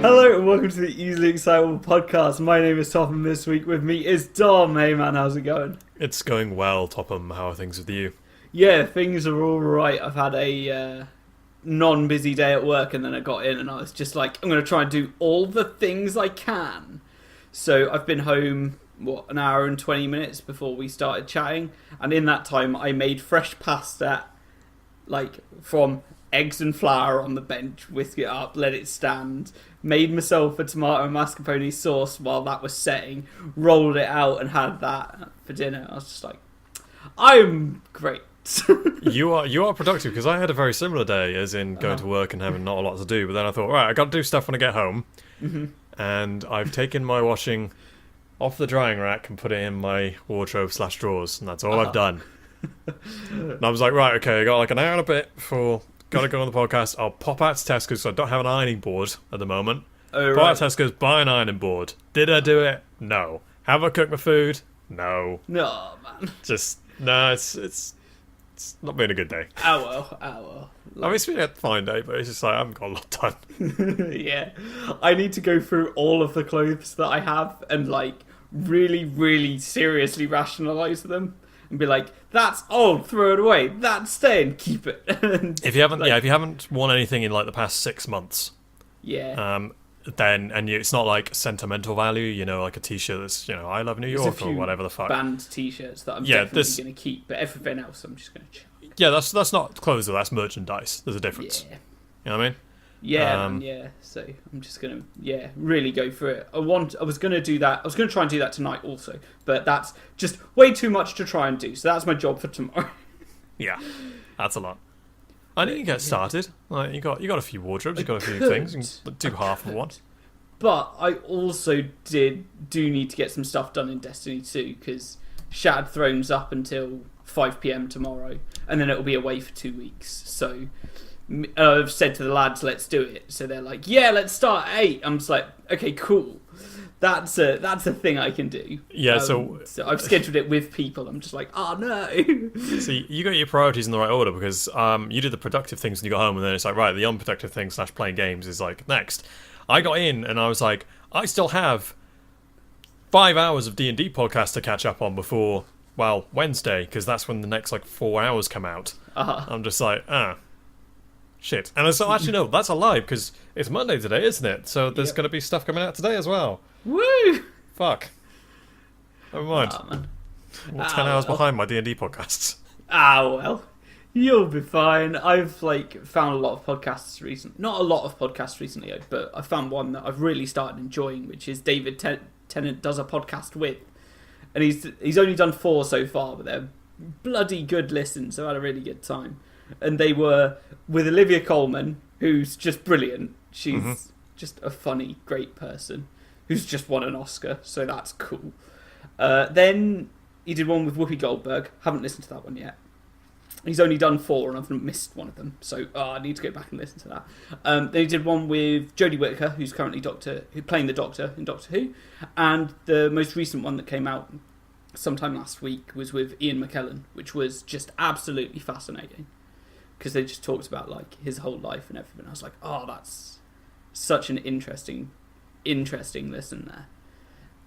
Hello and welcome to the Easily Excitable podcast. My name is Topham. This week with me is Dom. Hey man, how's it going? It's going well, Topham. How are things with you? Yeah, things are all right. I've had a non-busy day at work, and then I got in and I was just like, I'm going to try and do all the things I can. So I've been home, an hour and 20 minutes before we started chatting, and in that time I made fresh pasta, like from eggs and flour on the bench, whisk it up, let it stand, made myself a tomato and mascarpone sauce while that was setting, rolled it out and had that for dinner. I was just like, I'm great. You are productive, because I had a very similar day, as in going to work and having not a lot to do, but then I thought, right, I got to do stuff when I get home, and I've taken my washing off the drying rack and put it in my wardrobe / drawers, and that's all I've done. And I was like, right, okay, I got like an hour and a bit before gotta go on the podcast. I'll pop out to Tesco's, because I don't have an ironing board at the moment. Oh, Pop right. out to Tesco's, buy an ironing board. Did I do it? No. Have I cooked my food? No. No, man. Just no. It's not been a good day. Oh well. I mean, it's been a fine day, but it's just like I haven't got a lot done. Yeah. I need to go through all of the clothes that I have and like really, really seriously rationalise them. And be like, that's old, throw it away. That's staying, keep it. If you haven't worn anything in like the past 6 months, yeah. then it's not like sentimental value, like a T-shirt that's I love New York or whatever the fuck. Band T-shirts that I'm definitely going to keep, but everything else I'm just going to chuck. Yeah, that's not clothes though. That's merchandise. There's a difference. Yeah. You know what I mean? Yeah, yeah. So I'm just gonna, really go for it. I was gonna do that. I was gonna try and do that tonight also, but that's just way too much to try and do. So that's my job for tomorrow. Yeah, that's a lot. I need to get started. Like you got a few wardrobes. You got a few things. You can do half of one. But I also do need to get some stuff done in Destiny 2 because Shattered Throne's up until 5 PM tomorrow, and then it'll be away for 2 weeks. So. I've said to the lads, let's do it. So they're like, yeah, let's start at 8. I'm just like, okay, cool. That's a thing I can do. Yeah, so I've scheduled it with people. I'm just like, oh no. See, you got your priorities in the right order, because you did the productive things when you got home, and then it's like, right, the unproductive thing / playing games is like next. I got in and I was like, I still have 5 hours of D&D podcast to catch up on before Wednesday, because that's when the next like 4 hours come out. I'm just like, shit. And so actually no, that's a lie, because it's Monday today, isn't it? So there's going to be stuff coming out today as well. Woo! Fuck. Never mind. Oh, man. I'm 10 hours behind my D&D podcasts. Well. You'll be fine. I've found a lot of podcasts recently. Not a lot of podcasts recently, but I found one that I've really started enjoying, which is David Tennant does a podcast with. And he's only done 4 so far, but they're bloody good listens, so I had a really good time. And they were with Olivia Colman, who's just brilliant. She's just a funny, great person who's just won an Oscar, so that's cool. Then he did one with Whoopi Goldberg. Haven't listened to that one yet. He's only done 4, and I've missed one of them, so I need to go back and listen to that. Then he did one with Jodie Whittaker, who's currently playing the Doctor in Doctor Who, and the most recent one that came out sometime last week was with Ian McKellen, which was just absolutely fascinating. Because they just talked about his whole life and everything. I was like, oh, that's such an interesting listen there.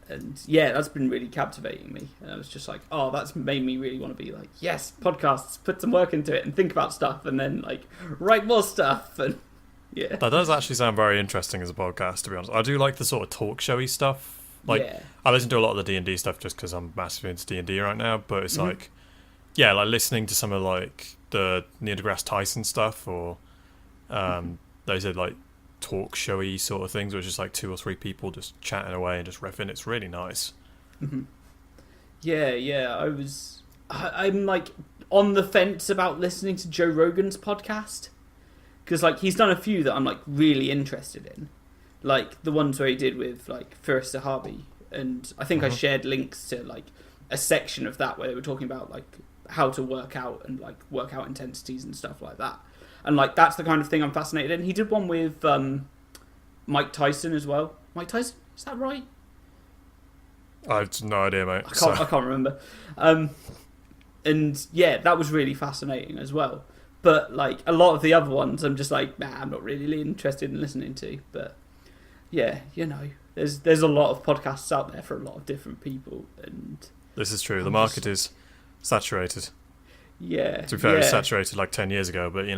And yeah, that's been really captivating me. And I was just like, oh, that's made me really want to be like, yes, podcasts, put some work into it and think about stuff and then write more stuff. And yeah. That does actually sound very interesting as a podcast, to be honest. I do like the sort of talk showy stuff. I listen to a lot of the D&D stuff just because I'm massively into D&D right now. But it's listening to some of the Neil deGrasse Tyson stuff, or those are talk showy sort of things, which is 2 or 3 people just chatting away and just riffing. It's really nice. Yeah. I'm on the fence about listening to Joe Rogan's podcast, because he's done a few that I'm really interested in, the ones where he did with Firas Zahabi, and I think I shared links to a section of that where they were talking about how to work out and workout intensities and stuff like that. And that's the kind of thing I'm fascinated in. He did one with Mike Tyson as well. Mike Tyson? Is that right? I have no idea, mate. I can't remember. And yeah, that was really fascinating as well. But a lot of the other ones, I'm just I'm not really interested in listening to. But yeah, there's a lot of podcasts out there for a lot of different people, and This is true. The market is saturated. Yeah. To be fair, it was saturated like 10 years ago, but what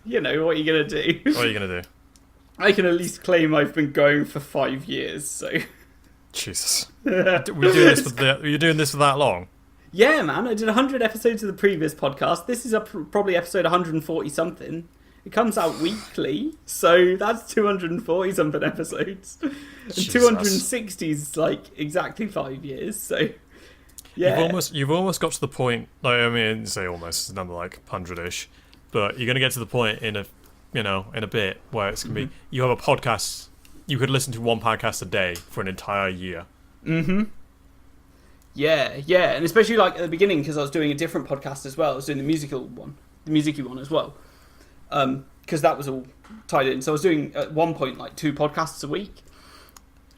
are you gonna do? What are you gonna do? I can at least claim I've been going for 5 years, so. Jesus. Were you doing this for that long? Yeah, man. I did 100 episodes of the previous podcast. This is probably episode 140 something. It comes out weekly, so that's 240 something episodes. And Jesus. 260 is like exactly 5 years, so. Yeah. You've almost got to the point. Like, I mean, say almost, it's a number like 100-ish, but you're gonna get to the point in a bit where it's gonna be. You have a podcast. You could listen to one podcast a day for an entire year. Mm-hmm. Yeah, and especially like at the beginning, because I was doing a different podcast as well. I was doing the musicy one as well, because that was all tied in. So I was doing at one point like 2 podcasts a week.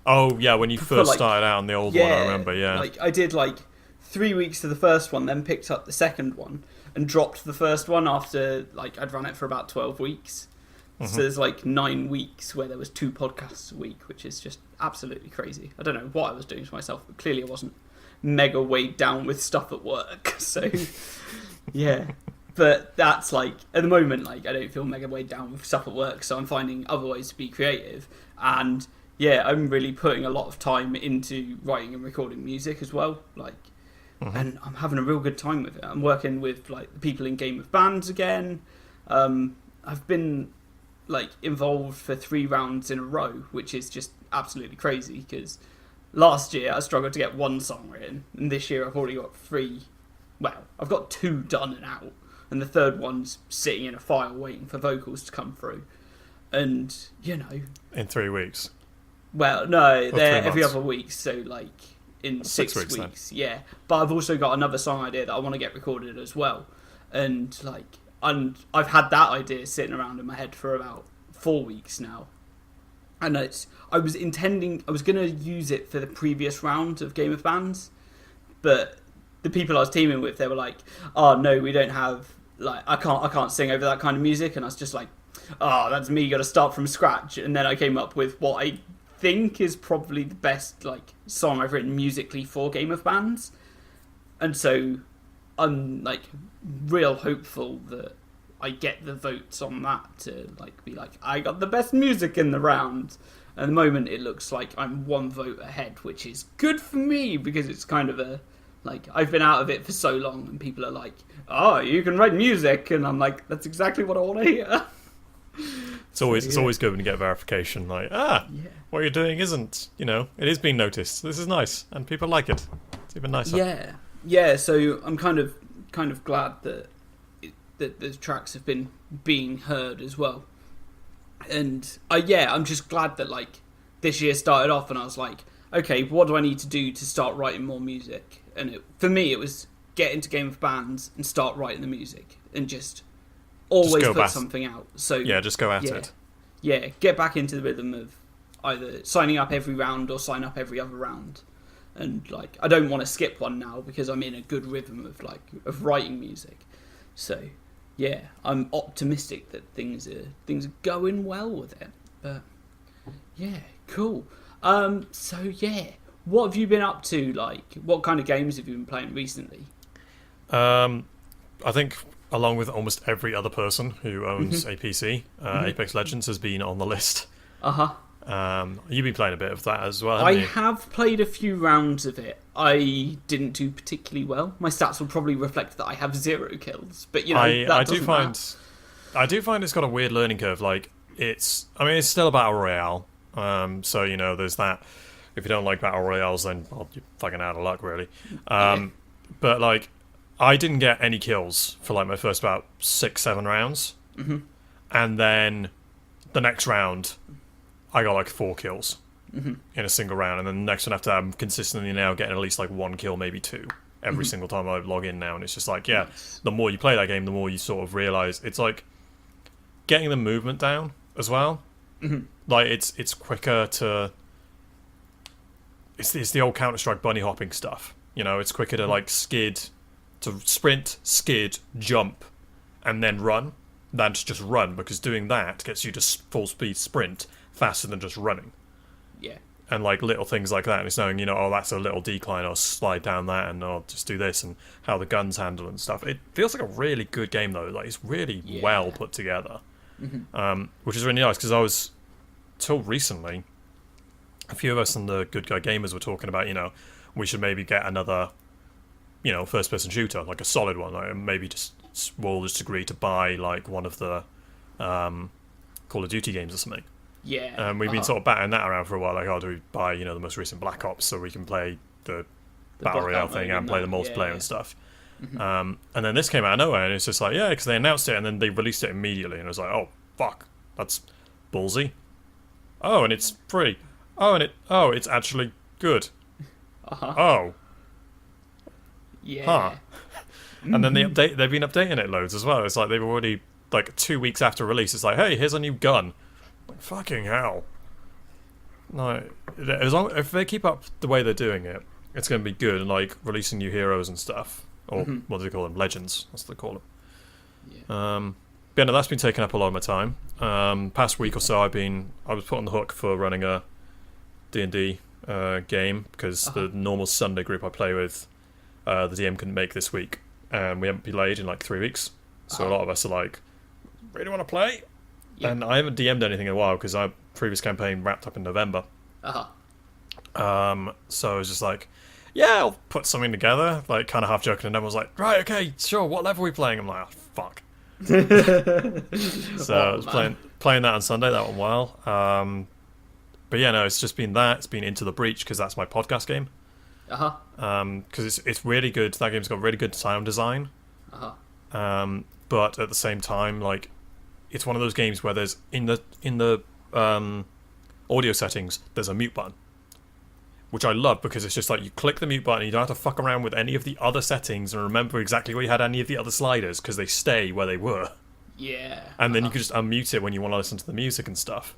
Oh yeah, when you first started out on the old one, I remember. Yeah, like I did like 3 weeks to the first one, then picked up the second one and dropped the first one after like I'd run it for about 12 weeks. So there's like 9 weeks where there was 2 podcasts a week, which is just absolutely crazy. I don't know what I was doing to myself, but clearly I wasn't mega weighed down with stuff at work. So yeah, but that's like at the moment, like I don't feel mega weighed down with stuff at work, so I'm finding other ways to be creative. And yeah, I'm really putting a lot of time into writing and recording music as well, like, and I'm having a real good time with it. I'm working with like the people in Game of Bands again. I've been like involved for 3 rounds in a row, which is just absolutely crazy, because last year I struggled to get 1 song written, and this year I've already got 3. Well, I've got 2 done and out, and the third one's sitting in a file waiting for vocals to come through. And in 3 weeks. Well, no, Or they're 3 every months. other week, so like in 6 6 weeks. Yeah, but I've also got another song idea that I want to get recorded as well, and I've had that idea sitting around in my head for about 4 weeks now, and I was going to use it for the previous round of Game of Bands, but the people I was teaming with, they were like, "Oh no, we don't have like I can't sing over that kind of music," and I was just like, "Oh, that's me, got to start from scratch." And then I came up with what I think is probably the best like song I've written musically for Game of Bands, and so I'm like real hopeful that I get the votes on that to like be like I got the best music in the round. At the moment it looks like I'm 1 vote ahead, which is good for me, because it's kind of a like I've been out of it for so long and people are like, "Oh, you can write music," and I'm like, that's exactly what I want to hear. It's always good when you get verification, like, what you're doing isn't, it is being noticed. This is nice, and people like it. It's even nicer. Yeah. So I'm kind of glad that the tracks have been being heard as well, and I'm just glad that like this year started off, and I was like, okay, what do I need to do to start writing more music? And for me, it was get into Game of Bands and start writing the music, and just always put something out. So yeah, just go at it. Yeah, get back into the rhythm of either signing up every round or sign up every other round. And like I don't want to skip one now, because I'm in a good rhythm of writing music. So yeah, I'm optimistic that things are going well with it. But yeah, cool. So yeah, what have you been up to? Like, what kind of games have you been playing recently? I think, along with almost every other person who owns a PC, Apex Legends has been on the list. You've been playing a bit of that as well, haven't you? I have played a few rounds of it. I didn't do particularly well. My stats will probably reflect that I have 0 kills, but I do find it's got a weird learning curve. Like it's still a battle royale. So there's that. If you don't like battle royales, then you're fucking out of luck, really. But like, I didn't get any kills for like my first about 6-7 rounds, and then the next round, I got like 4 kills in a single round, and then the next one after that, I'm consistently now getting at least like 1 kill, maybe 2, every single time I log in now, and it's just like, the more you play that game, the more you sort of realise it's like getting the movement down as well. Like it's quicker to. It's the old Counter-Strike bunny hopping stuff. It's quicker to like to sprint, skid, jump, and then run than to just run, because doing that gets you to full speed sprint faster than just running. Yeah. And like little things like that, and it's knowing, oh, that's a little decline, I'll slide down that, and I'll just do this, and how the guns handle and stuff. It feels like a really good game though. Like it's really well put together, which is really nice because I was told recently, a few of us in the Good Guy Gamers were talking about, we should maybe get another, first-person shooter, like a solid one, like maybe we'll just agree to buy like one of the Call of Duty games or something. Yeah. And we've been sort of batting that around for a while. Like, do we buy, the most recent Black Ops so we can play the Battle Royale thing and play the multiplayer and stuff. And then this came out of nowhere, and it's just like, because they announced it and then they released it immediately, and it was like, oh, fuck, that's ballsy. Oh, and it's free. Oh, and it's actually good. Oh. Yeah. Huh. And then they've been updating it loads as well. It's like they've already, like 2 weeks after release, it's like, hey, here's a new gun. Like, fucking hell. No, if they keep up the way they're doing it, it's going to be good, and like releasing new heroes and stuff, or what do they call them? Legends. That's what they call them. Yeah. But no, that's been taking up a lot of my time. Past week or so, I was put on the hook for running a D&D game because the normal Sunday group I play with, the DM couldn't make this week, and we haven't played in like 3 weeks. So a lot of us are like, really want to play. Yeah. And I haven't DM'd anything in a while because our previous campaign wrapped up in November. So I was just like, I'll put something together, like kind of half joking, and everyone was like, right, okay, sure, what level are we playing? I'm like, oh, fuck. So I was playing that on Sunday. That went well. But yeah, no, it's just been that. It's been Into the Breach because that's my podcast game. Because it's really good. That game's got really good sound design. But at the same time, like, it's one of those games where there's in the audio settings there's a mute button, which I love because it's just like you click the mute button and you don't have to fuck around with any of the other settings and remember exactly where you had any of the other sliders because they stay where they were. Yeah. And then you can just unmute it when you want to listen to the music and stuff.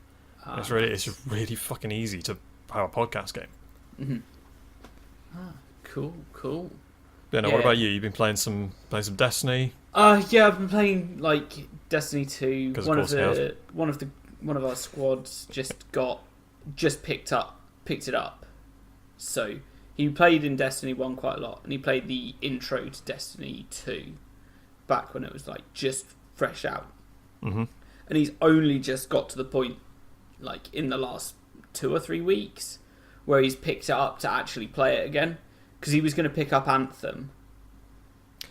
It's really fucking easy to have a podcast game. Cool. Yeah, what about you? You've been playing some Destiny? Yeah, I've been playing like Destiny 2. One of our squads just picked it up. So he played in Destiny 1 quite a lot, and he played the intro to Destiny 2 back when it was like just fresh out. And he's only just got to the point, like in the last 2 or 3 weeks, where he's picked it up to actually play it again. Because he was going to pick up Anthem,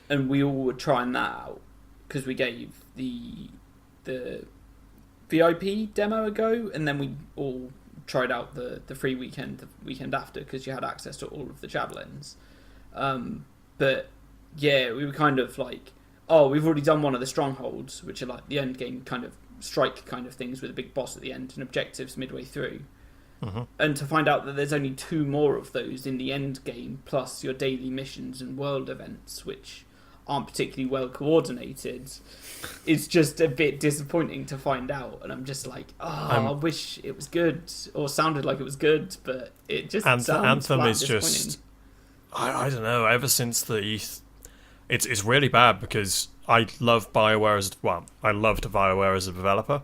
and we all were trying that out because we gave the VIP demo a go, and then we all tried out the free weekend the weekend after because you had access to all of the javelins. But yeah, we were kind of like, we've already done one of the strongholds, which are like the end game kind of strike kind of things with a big boss at the end and objectives midway through. And to find out that there's only 2 more of those in the end game, plus your daily missions and world events, which aren't particularly well coordinated, it's just a bit disappointing to find out. And I'm just like, I wish it was good or sounded like it was good, but it just sounds Anthem flat is just, I don't know. Ever since it's really bad because I love BioWare I loved BioWare as a developer.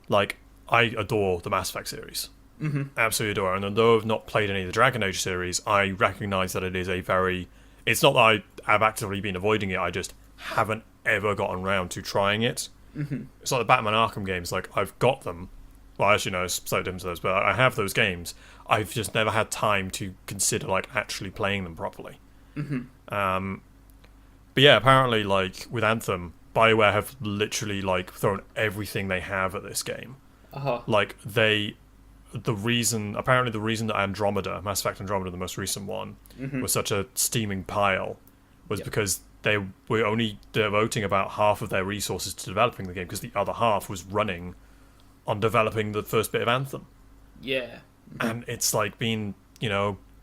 Like, I adore the Mass Effect series. Absolutely adore it. And although I've not played any of the Dragon Age series, I recognise that it is it's not that I've actively been avoiding it, I just haven't ever gotten around to trying it. It's like the Batman Arkham games, like I've got them. Well, actually no, it's slightly different to those, but I have those games. I've just never had time to consider like actually playing them properly. But yeah, apparently like with Anthem, BioWare have literally like thrown everything they have at this game. Like the reason that Andromeda, Mass Effect Andromeda, the most recent one, was such a steaming pile was because they were only devoting about half of their resources to developing the game because the other half was running on developing the first bit of Anthem. And it's like been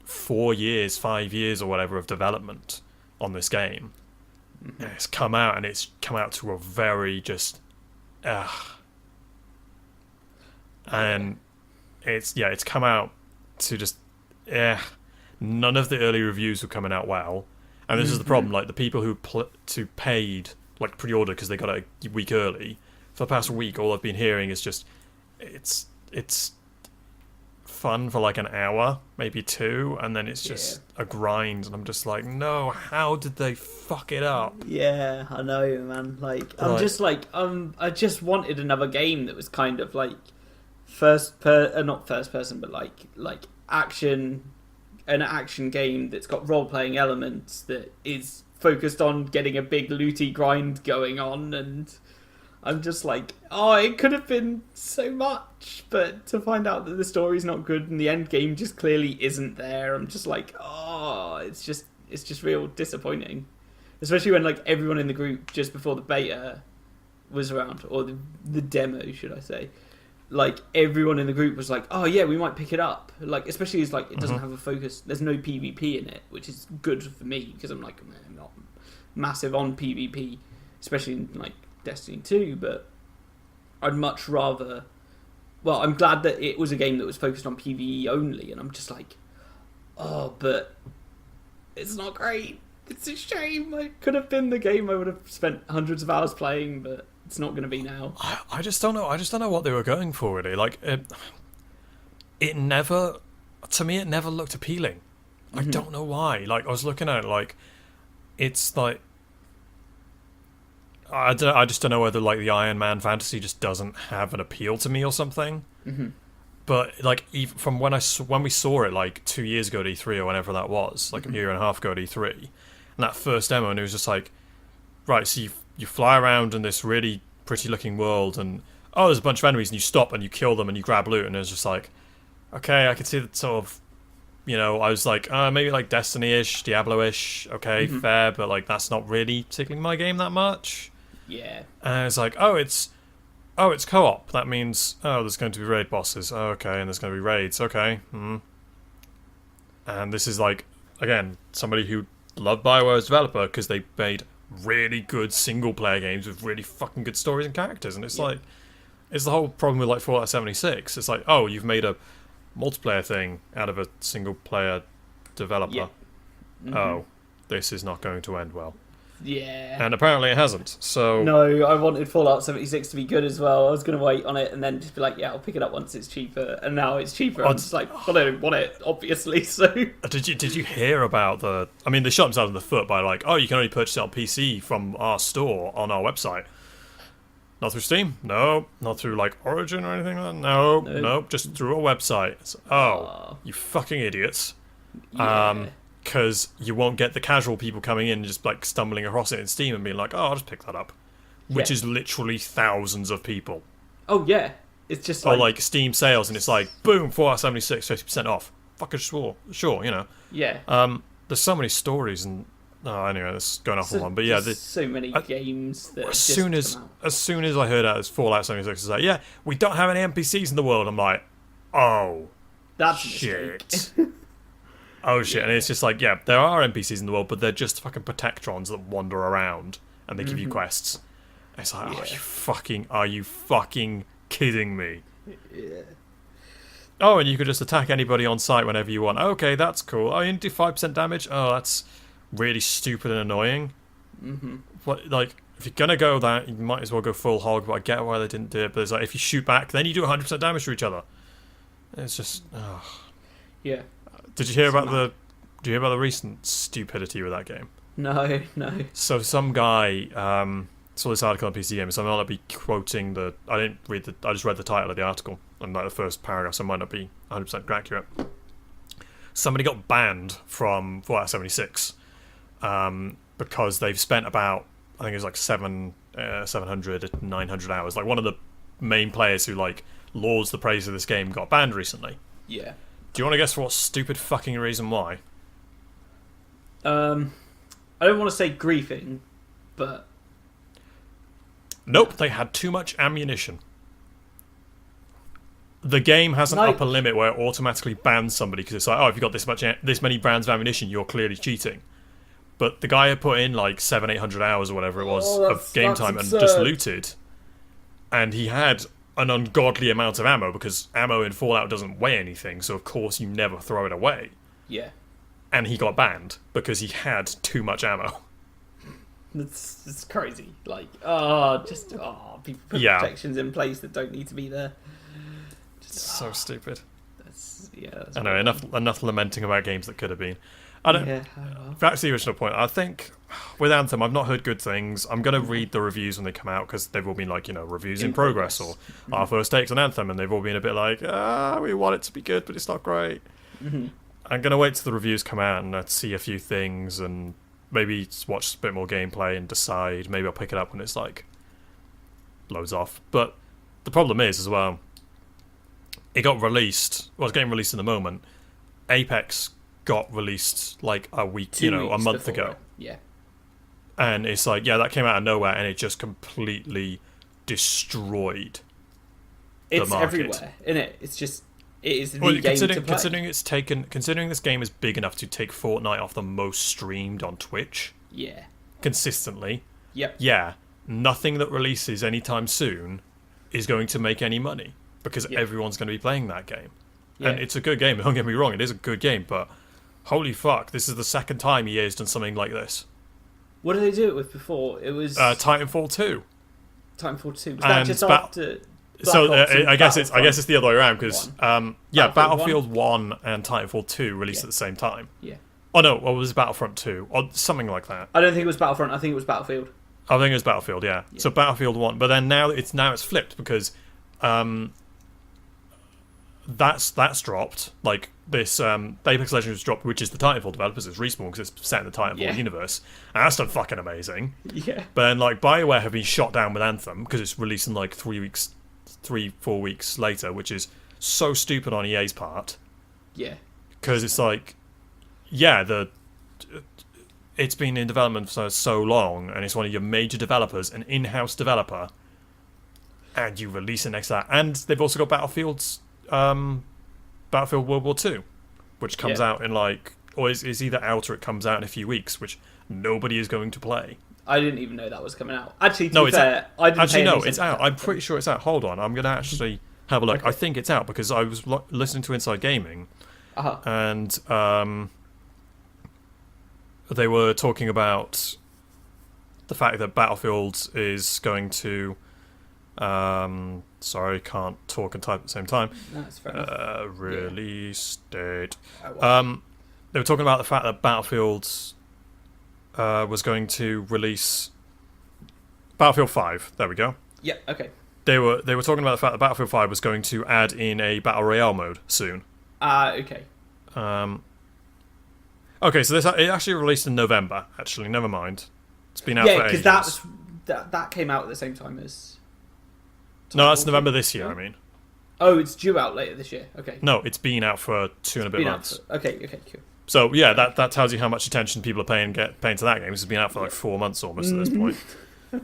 4 years, 5 years or whatever of development on this game. And it's come out to a very just and it's come out to just none of the early reviews were coming out well, and this is the problem. Like the people who paid like pre-order because they got it a week early, for the past week all I've been hearing is just it's fun for like an hour, maybe 2, and then it's just a grind, and I'm just like, no, how did they fuck it up? Yeah, I know, man. Like, I'm just like, I just wanted another game that was kind of like not first person, but like an action game that's got role playing elements that is focused on getting a big looty grind going on, and I'm just like, oh, it could have been so much, but to find out that the story's not good and the end game just clearly isn't there, I'm just like, oh, it's just real disappointing. Especially when like everyone in the group just before the beta was around, or the demo, should I say? Like everyone in the group was like, oh yeah, we might pick it up. Like especially as like it doesn't have a focus. There's no PvP in it, which is good for me because I'm like, man, I'm not massive on PvP, especially in like Destiny 2. But I'd much rather. Well, I'm glad that it was a game that was focused on PvE only, and I'm just like, oh, but it's not great. It's a shame. It could have been the game I would have spent hundreds of hours playing, but it's not going to be now. I just don't know. I just don't know what they were going for, really. Like, it never, to me, it never looked appealing. I don't know why. Like, I was looking at it, like, it's like, I just don't know whether, like, the Iron Man fantasy just doesn't have an appeal to me or something. But, like, even from when we saw it, like, 2 years ago at E3 or whenever that was, like a year and a half ago at E3, and that first demo, and it was just like, right, so you fly around in this really pretty looking world, and oh, there's a bunch of enemies, and you stop and you kill them and you grab loot, and it's just like, okay, I could see that sort of, I was like, maybe like Destiny-ish, Diablo-ish, okay, fair, but like that's not really tickling my game that much. Yeah. And it's like, it's co-op. That means, there's going to be raid bosses. Oh, okay, and there's going to be raids. Okay. And this is like, again, somebody who loved BioWare as a developer because they made really good single-player games with really fucking good stories and characters. And it's like, it's the whole problem with like Fallout 76. It's like, oh, you've made a multiplayer thing out of a single-player developer. Yeah. Oh, this is not going to end well. Yeah. And apparently it hasn't, so... No, I wanted Fallout 76 to be good as well. I was going to wait on it and then just be like, yeah, I'll pick it up once it's cheaper. And now it's cheaper. I'm just like, well, I don't want it, obviously, so... Did you hear about the... I mean, they shot themselves in the foot by like, oh, you can only purchase it on PC from our store on our website. Not through Steam? No. Not through, like, Origin or anything like that? No. Just through a website. You fucking idiots. Yeah. Because you won't get the casual people coming in and just like stumbling across it in Steam and being like, oh, I'll just pick that up. Which is literally thousands of people. Oh, yeah. It's just like... Or like Steam sales and it's like, boom, Fallout 76, 50% off. Fucking sure, Yeah. There's so many stories and... Oh, anyway, this is going off on one. But yeah... There's so many games that as soon as I heard that it's Fallout 76, it's like, yeah, we don't have any NPCs in the world. I'm like, oh, that's shit. Oh shit, and it's just like, yeah, there are NPCs in the world, but they're just fucking protectrons that wander around and they give you quests. And it's like, are you fucking kidding me? Yeah. Oh, and you could just attack anybody on site whenever you want. Okay, that's cool. Oh, you do 5% damage? Oh, that's really stupid and annoying. What, like, if you're gonna go that, you might as well go full hog, but I get why they didn't do it, but it's like, if you shoot back, then you do 100% damage to each other. It's just, Yeah. Did you hear about the recent stupidity with that game? No. So some guy saw this article on PC Gamer, so I might not be quoting I just read the title of the article and like the first paragraph, so it might not be 100% accurate. Somebody got banned from Fallout 76 because they've spent about, I think it was like 700, 900 hours. Like one of the main players who like lauds the praise of this game got banned recently. Yeah. Do you want to guess for what stupid fucking reason why? I don't want to say griefing, but... Nope, they had too much ammunition. The game has an upper limit where it automatically bans somebody because it's like, oh, if you've got this many brands of ammunition, you're clearly cheating. But the guy had put in like 700-800 hours or whatever it was of game time and just looted. And he had an ungodly amount of ammo because ammo in Fallout doesn't weigh anything, so of course you never throw it away. Yeah. And he got banned because he had too much ammo. It's crazy. Like, people put protections in place that don't need to be there. So stupid. That's I know, enough lamenting about games that could have been. I don't. Yeah, well. Back to the original point. I think with Anthem, I've not heard good things. I'm gonna read the reviews when they come out because they've all been like, reviews in progress or our first takes on Anthem, and they've all been a bit like, we want it to be good, but it's not great. Mm-hmm. I'm gonna wait till the reviews come out and see a few things and maybe watch a bit more gameplay and decide. Maybe I'll pick it up when it's like loads off. But the problem is as well, it got released. Well, it's getting released in the moment. Apex got released like a week, a month ago. Yeah. And it's like, that came out of nowhere and it just completely destroyed the market. It's everywhere, isn't it? It's just, it is the game to play. Considering this game is big enough to take Fortnite off the most streamed on Twitch. Yeah. Consistently. Yep. Yeah. Nothing that releases anytime soon is going to make any money because everyone's going to be playing that game. Yeah. And it's a good game, don't get me wrong, it is a good game, but holy fuck, this is the second time EA's done something like this. What did they do it with before? It was Titanfall 2. Titanfall 2. Was that just after? I guess it's the other way around because Battlefield 1 and Titanfall 2 released at the same time. Yeah. Oh no, it was Battlefront 2 or something like that. I don't think it was Battlefront. I think it was Battlefield. I think it was Battlefield. Yeah. So Battlefield 1, but then now it's flipped because that's dropped. Like this, Apex Legends dropped, which is the Titanfall developers. It's Respawn because it's set in the Titanfall universe, and that's done fucking amazing. Yeah. But then like BioWare have been shot down with Anthem because it's releasing like 3-4 weeks later, which is so stupid on EA's part. Yeah. Because it's like, it's been in development for so long, and it's one of your major developers, an in-house developer, and you release it next to that. And they've also got Battlefield World War 2, which comes out in or is either out or it comes out in a few weeks, which nobody is going to play. I didn't even know that was coming out. Actually, to be fair, I didn't actually no, it's out. I'm pretty sure it's out. Hold on, I'm going to actually have a look. Okay. I think it's out because I was listening to Inside Gaming, and they were talking about the fact that Battlefield is going to. Sorry, can't talk and type at the same time. No, that's fair enough. Release date. Oh, wow. They were talking about the fact that Battlefield was going to release Battlefield 5. There we go. Yeah. Okay. They were talking about the fact that Battlefield 5 was going to add in a Battle Royale mode soon. Okay. Okay, so it actually released in November. Actually, never mind. It's been out for ages. Yeah, because that came out at the same time as. No, that's November this year. I mean. Oh, it's due out later this year. Okay. No, it's been out for 2 and a bit months. Okay, cool. So yeah, that tells you how much attention people are paying to that game. It's been out for like 4 months almost at this point.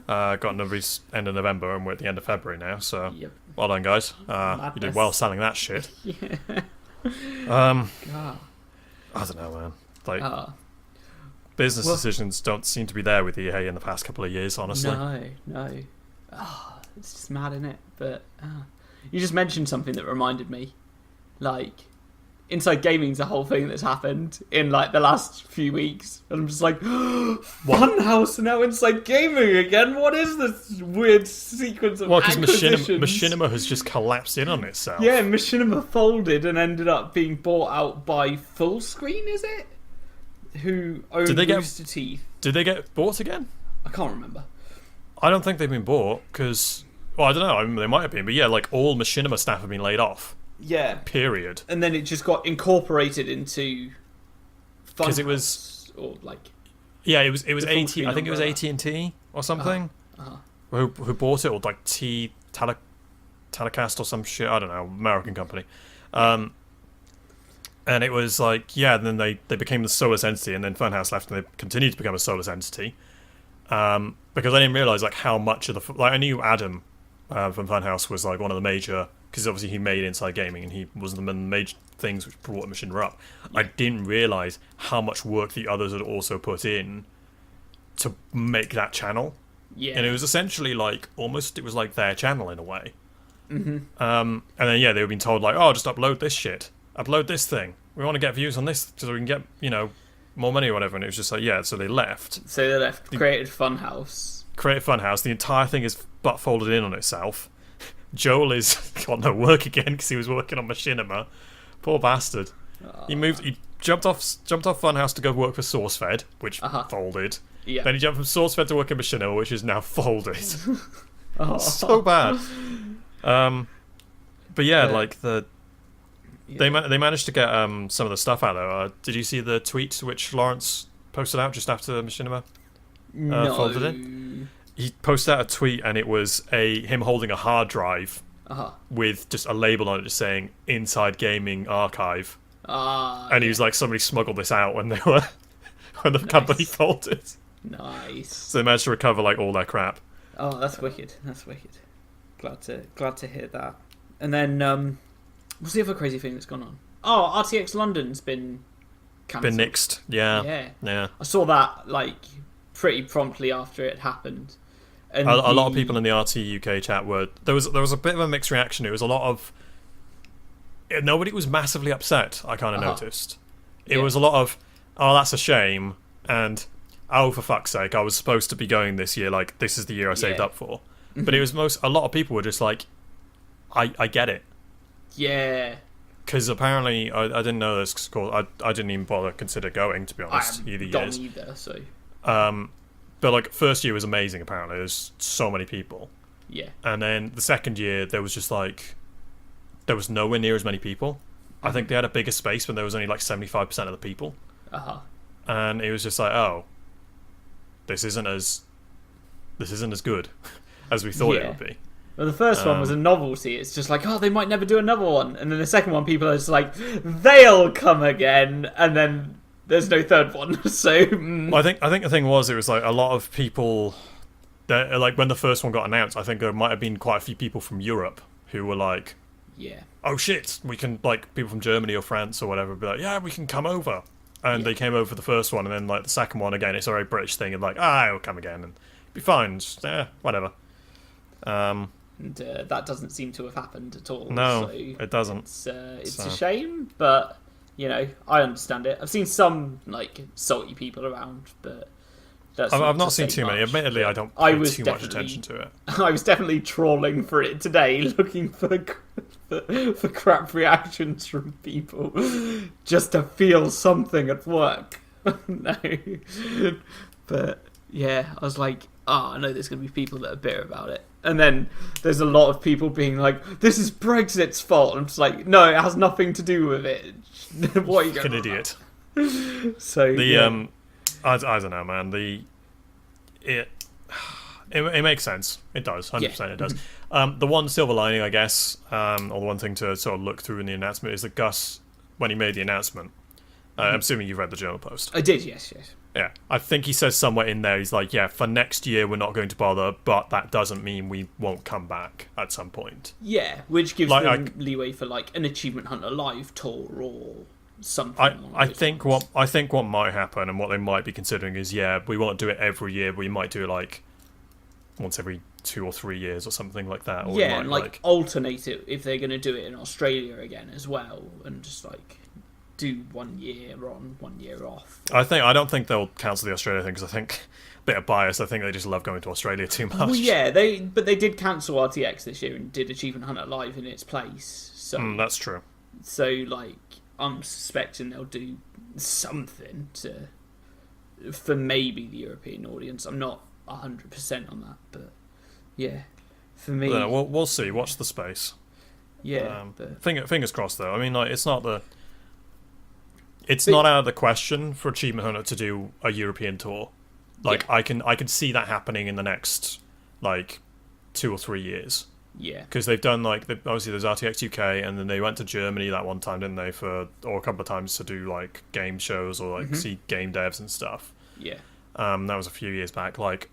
Got another end of November, and we're at the end of February now. So well done, guys. You did well selling that shit. Yeah. I don't know, man. Like business decisions don't seem to be there with EA in the past couple of years, honestly. No. It's just mad, isn't it? But you just mentioned something that reminded me. Like, Inside Gaming's a whole thing that's happened in like the last few weeks, and I'm just like, Funhouse now Inside Gaming again. What is this weird sequence of acquisitions? Machinima has just collapsed in on itself. Yeah, Machinima folded and ended up being bought out by Full Screen. Is it? Who owned Roosterteeth? Did they get bought again? I can't remember. I don't think they've been bought because, well, I don't know. I mean, they might have been, but yeah, like all Machinima staff have been laid off. Yeah. Period. And then it just got incorporated into. Because it was, or like. Yeah, it was AT. I think it was AT&T or something. Who bought it, or like Telecast or some shit. I don't know, American company. And it was like, and then they became the soulless entity, and then Funhouse left, and they continued to become a soulless entity. Because I didn't realise like how much of the I knew Adam from Funhouse was like one of the major, because obviously he made Inside Gaming and he was the major things which brought Machinima up. Yeah. I didn't realise how much work the others had also put in to make that channel. Yeah, and it was essentially like almost it was like their channel in a way. Mm-hmm. And then they were being told like, oh, just upload this shit, upload this thing. We want to get views on this so we can get more money or whatever. And it was just like so they left. Created Funhouse. The entire thing is butt folded in on itself. Joel is got no work again because he was working on Machinima. Poor bastard. He jumped off Funhouse to go work for SourceFed, which folded. Yeah. Then he jumped from SourceFed to work in Machinima, which is now folded. So bad. But yeah, like they managed to get some of the stuff out there. Did you see the tweet which Lawrence posted out just after Machinima folded in? He posted out a tweet and it was him holding a hard drive with just a label on it just saying "Inside Gaming Archive," and he was like, somebody smuggled this out when the company folded. Nice. So they managed to recover like all their crap. Oh, that's wicked. That's wicked. Glad to hear that. And then what's the other crazy thing that's gone on? Oh, RTX London's been cancelled. Been nixed. Yeah. I saw that like pretty promptly after it happened. And a lot of people in the RT UK chat were there was a bit of a mixed reaction. It was a lot of nobody was massively upset. I kind of noticed it was a lot of that's a shame and for fuck's sake, I was supposed to be going this year. Like this is the year I saved up for. But it was a lot of people were just like, I get it. Yeah. Because apparently I didn't know this. Cause I didn't even bother consider going, to be honest. Either years. Either, so. But like first year was amazing. Apparently, there's so many people. Yeah. And then the second year there was just like there was nowhere near as many people. I think they had a bigger space, but there was only like 75% of the people. And it was just like, this isn't as good as we thought it would be. Well, the first one was a novelty. It's just like, they might never do another one. And then the second one, people are just like, they'll come again. And then there's no third one. So well, I think the thing was, it was like a lot of people that like when the first one got announced, I think there might have been quite a few people from Europe who were like, oh shit, we can, like people from Germany or France or whatever, be like, yeah, we can come over. And they came over for the first one, and then like the second one again, it's a very British thing, and like, it'll come again and be fine, just, whatever. And that doesn't seem to have happened at all. No, so it doesn't. It's a shame, but I understand it. I've seen some like salty people around, but I've not seen too many. Admittedly, I don't pay too much attention to it. I was definitely trawling for it today, looking for crap reactions from people, just to feel something at work. No, but yeah, I was like, I know there's going to be people that are bitter about it. And then there's a lot of people being like, this is Brexit's fault. I'm just like, no, it has nothing to do with it. What are you going an idiot. So I don't know, man. It makes sense. It does. 100% it does. The one silver lining, I guess, or the one thing to sort of look through in the announcement is that Gus, when he made the announcement, I'm assuming you've read the Journal Post. I did, yes. Yeah, I think he says somewhere in there, he's like, for next year we're not going to bother, but that doesn't mean we won't come back at some point. Yeah, which gives them leeway for like an Achievement Hunter Live tour or something. I think what might happen and what they might be considering is, we won't do it every year, but we might do it like once every 2 or 3 years or something like that. Or and like alternate it if they're going to do it in Australia again as well, and just like do 1 year on, 1 year off. I don't think they'll cancel the Australia thing, because I think a bit of bias. I think they just love going to Australia too much. Well, yeah, they did cancel RTX this year and did Achievement Hunter Live in its place. So that's true. So like, I'm suspecting they'll do something for maybe the European audience. I'm not 100% on that, but yeah, for me, we'll see. Watch the space. Yeah, fingers crossed though. I mean, like, it's not not out of the question for Achievement Hunter to do a European tour. Like, I can see that happening in the next like 2 or 3 years. Yeah, because they've done obviously there's RTX UK, and then they went to Germany that one time, didn't they? Or a couple of times to do like game shows or like see game devs and stuff. Yeah, that was a few years back. Like,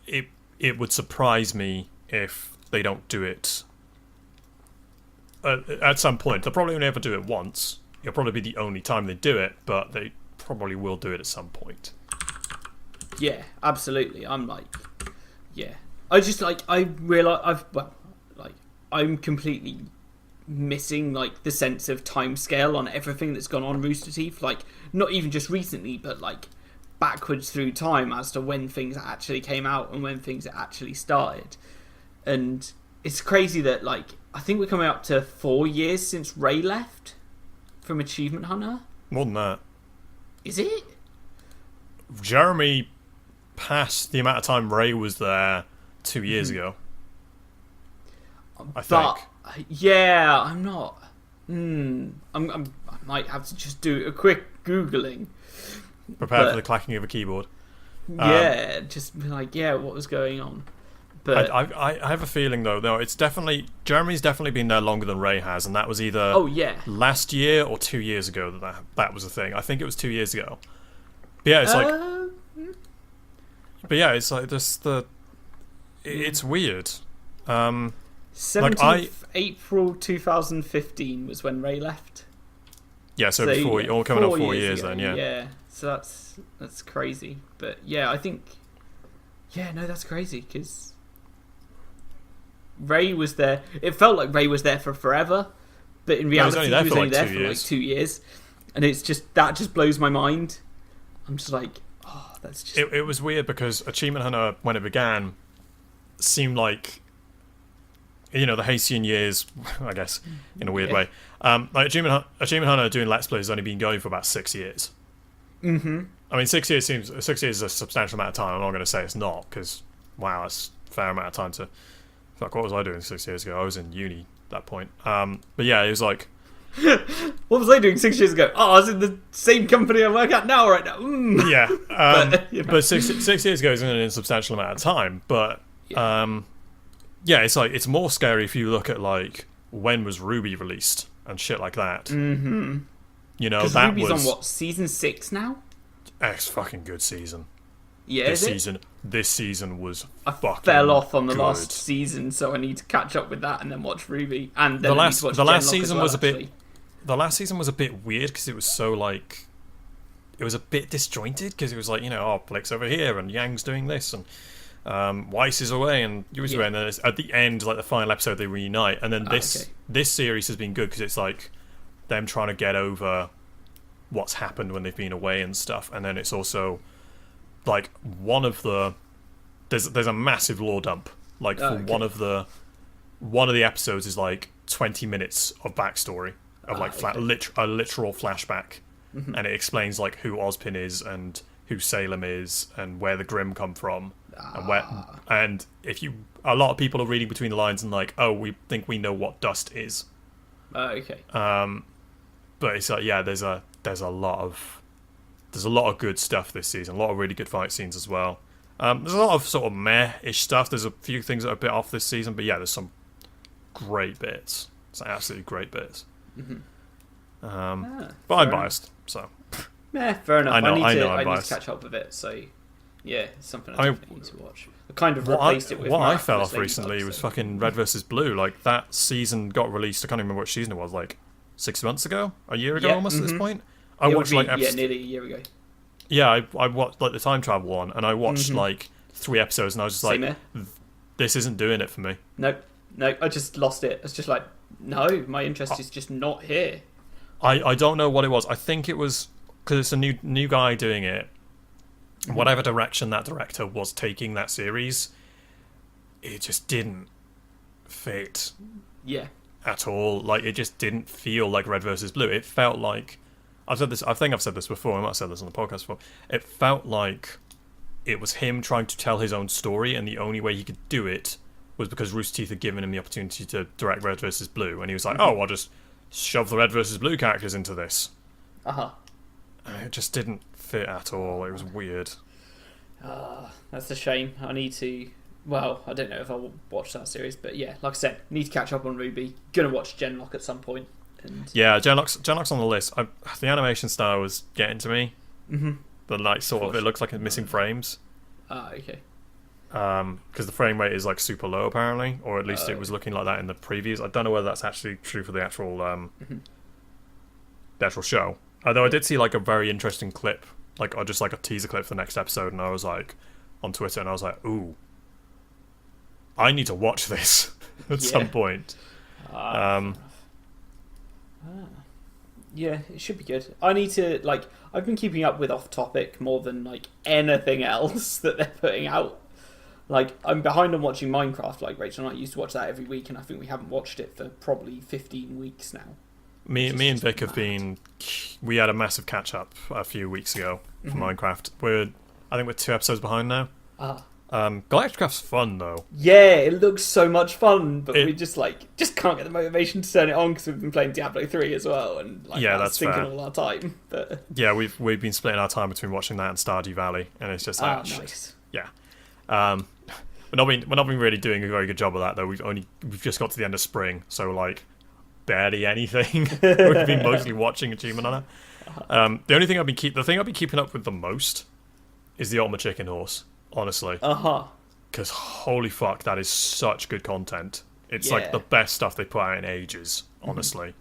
it would surprise me if they don't do it at some point. They'll probably only ever do it once. It'll probably be the only time they do it, but they probably will do it at some point. Yeah, absolutely. I'm like, I just like, I realise I'm completely missing like the sense of timescale on everything that's gone on Rooster Teeth. Like, not even just recently, but like backwards through time as to when things actually came out and when things actually started. And it's crazy that like, I think we're coming up to 4 years since Ray left. from Achievement Hunter? More than that. Is it? Jeremy passed the amount of time Ray was there 2 years ago. I think. Yeah, I'm not. I might have to just do a quick googling. Prepare for the clacking of a keyboard. Yeah, just be like, what was going on? But I have a feeling though, it's definitely Jeremy's definitely been there longer than Ray has, and that was either last year or 2 years ago that was a thing. I think it was 2 years ago. But yeah, it's it's like this it's weird. 17th April 2015 was when Ray left. Yeah, so before all coming on 4 years then, yeah. Yeah, so that's crazy. But yeah, I think that's crazy because Ray was there. It felt like Ray was there for forever, but in reality, he was only there for like 2 years, and it's just that just blows my mind. I'm just like, oh, that's just. It was weird because Achievement Hunter, when it began, seemed like, the Halcyon years, I guess, in a weird way. Like Achievement Hunter doing Let's Plays has only been going for about 6 years. Mm-hmm. I mean, 6 years is a substantial amount of time. I'm not going to say it's not, because wow, that's a fair amount of time to. Fuck, what was I doing 6 years ago? I was in uni at that point. But yeah, it was like. What was I doing 6 years ago? Oh, I was in the same company I work at now, right now. Yeah, but 6 years ago isn't an insubstantial amount of time. But it's like it's more scary if you look at like when was Ruby released and shit like that. Mm-hmm. That Ruby's was on what, season 6 now? It's fucking good season. Yeah, this season was I fucking fell off on the good. last season, so I need to catch up with that and then watch Ruby. And then the last season was actually. The last season was a bit weird because it was so like, it was a bit disjointed because it was like Blake's over here and Yang's doing this and Weiss is away and Yui's away, and then at the end, like the final episode, they reunite, and then this series has been good because it's like them trying to get over what's happened when they've been away and stuff, and then it's also like there's a massive lore dump like for one of the episodes is like 20 minutes of backstory of like a literal flashback, and it explains like who Ozpin is and who Salem is and where the Grimm come from, and a lot of people are reading between the lines and like, oh, we think we know what dust is. Okay. But it's like, there's a lot of good stuff this season. A lot of really good fight scenes as well. There's a lot of sort of meh-ish stuff. There's a few things that are a bit off this season, but there's some great bits. Some absolutely great bits. But I'm biased, so. Yeah, fair enough. I know I I'm need biased. to catch up with it, so yeah, it's something I definitely need to watch. I kind of replaced it with what I Marathon fell off Slave recently Club, was so. fucking Red vs. Blue. Like, that season got released, I can't remember what season it was, like 6 months ago? A year ago almost at this point? I watched like nearly a year ago. Yeah, I watched like the time travel one, and I watched like 3 episodes, and I was just like, this isn't doing it for me. No, I just lost it. It's just like, no, my interest is just not here. I don't know what it was. I think it was because it's a new guy doing it. Whatever direction that director was taking that series, it just didn't fit. Yeah. At all. Like, it just didn't feel like Red versus Blue. It felt like, I think I've said this before, I might have said this on the podcast before, it felt like it was him trying to tell his own story, and the only way he could do it was because Roosterteeth had given him the opportunity to direct Red versus Blue, and he was like, oh, I'll just shove the Red versus Blue characters into this. It just didn't fit at all. It was weird. That's a shame. I need to. Well, I don't know if I'll watch that series, but yeah, like I said, need to catch up on Ruby. Gonna watch Genlock at some point. And... yeah, Genlock's on the list. The animation style was getting to me. The like sort of, it looks like it's missing frames. Okay. Because the frame rate is like super low apparently, or at least it was looking like that in the previews. I don't know whether that's actually true for the actual show. Although I did see like a very interesting clip, or just like a teaser clip for the next episode, and I was like on Twitter, and I was like, ooh, I need to watch this at some point. Yeah, it should be good. I need to, I've been keeping up with Off Topic more than anything else that they're putting out. I'm behind on watching Minecraft. Rachel and I used to watch that every week, and I think we haven't watched it for probably 15 weeks now. Me and Vic have been. We had a massive catch up a few weeks ago for Minecraft. I think we're 2 episodes behind now. Galacticraft's fun though. Yeah, it looks so much fun, but we just can't get the motivation to turn it on because we've been playing Diablo 3 as well, and that's sinking fair. all our time. But Yeah, we've been splitting our time between watching that and Stardew Valley, and it's just nice. Yeah. We're not been really doing a very good job of that though. We've just got to the end of spring, so like barely anything. We've been mostly watching Achievement on it. The thing I've been keeping up with the most is the Ultimate Chicken Horse. Honestly. Because holy fuck, that is such good content. It's like the best stuff they put out in ages, honestly.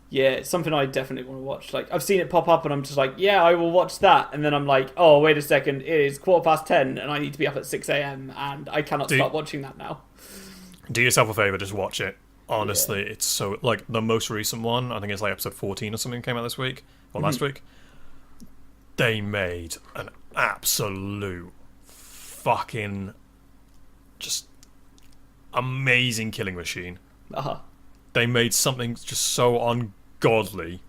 Yeah, it's something I definitely want to watch. Like, I've seen it pop up and I'm just like, yeah, I will watch that. And then I'm like, oh, wait a second, it is 10:15 and I need to be up at 6 a.m. and I cannot start watching that now. Do yourself a favour, just watch it. Honestly, it's so... Like, the most recent one, I think it's like episode 14 or something came out this week, or last week. They made an absolute fucking just amazing killing machine. They made something just so ungodly.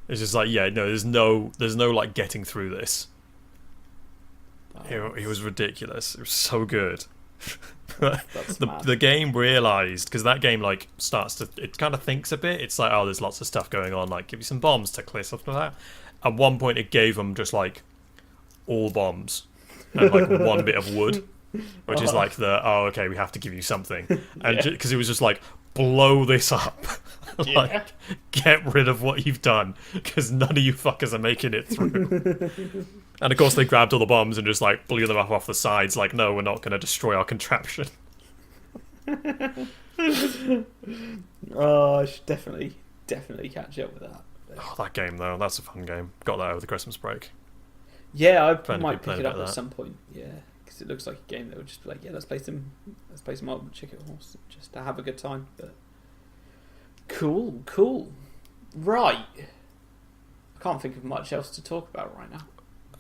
It's just like, there's no like getting through this. It was ridiculous. It was so good. The game realized, because that game like it kind of thinks a bit. It's like, oh, there's lots of stuff going on, like give you some bombs to clear stuff like that. At one point it gave them just like all bombs and like one bit of wood, which is like okay, we have to give you something, and because it was just like, blow this up. Like, get rid of what you've done, because none of you fuckers are making it through. And of course they grabbed all the bombs and just like blew them up off the sides, like, no, we're not going to destroy our contraption. I should definitely catch up with that. Oh, that game though, that's a fun game. Got that over the Christmas break. Yeah, I might pick it up at some point. Yeah, because it looks like a game that would just be like, let's play some Ultimate Chicken Horse just to have a good time. But cool. Right, I can't think of much else to talk about right now.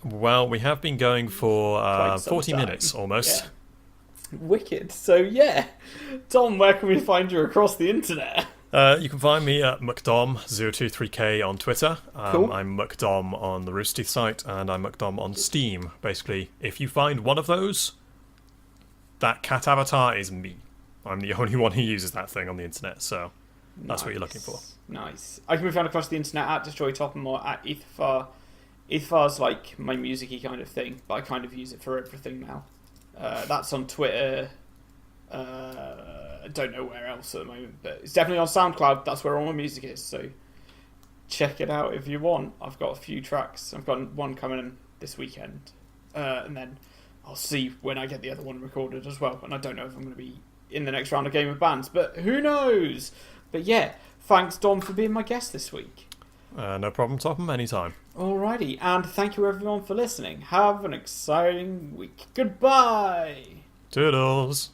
Well, we have been going for 40 minutes almost. Yeah. Wicked. So yeah, Tom, where can we find you across the internet? You can find me at McDom023k on Twitter. Cool. I'm McDom on the Roosterteeth site, and I'm McDom on Steam. Basically, if you find one of those, that cat avatar is me. I'm the only one who uses that thing on the internet, so that's what you're looking for. Nice. I can be found across the internet at Destroy Topham or at Etherfar. Etherfar's like my music-y kind of thing, but I kind of use it for everything now. That's on Twitter. I don't know where else at the moment, but it's definitely on SoundCloud. That's where all my music is, so check it out if you want. I've got a few tracks. I've got one coming in this weekend, and then I'll see when I get the other one recorded as well. And I don't know if I'm going to be in the next round of Game of Bands, but who knows? But yeah, thanks Dom for being my guest this week. No problem, Topham, anytime. Alrighty, and thank you everyone for listening. Have an exciting week. Goodbye! Toodles!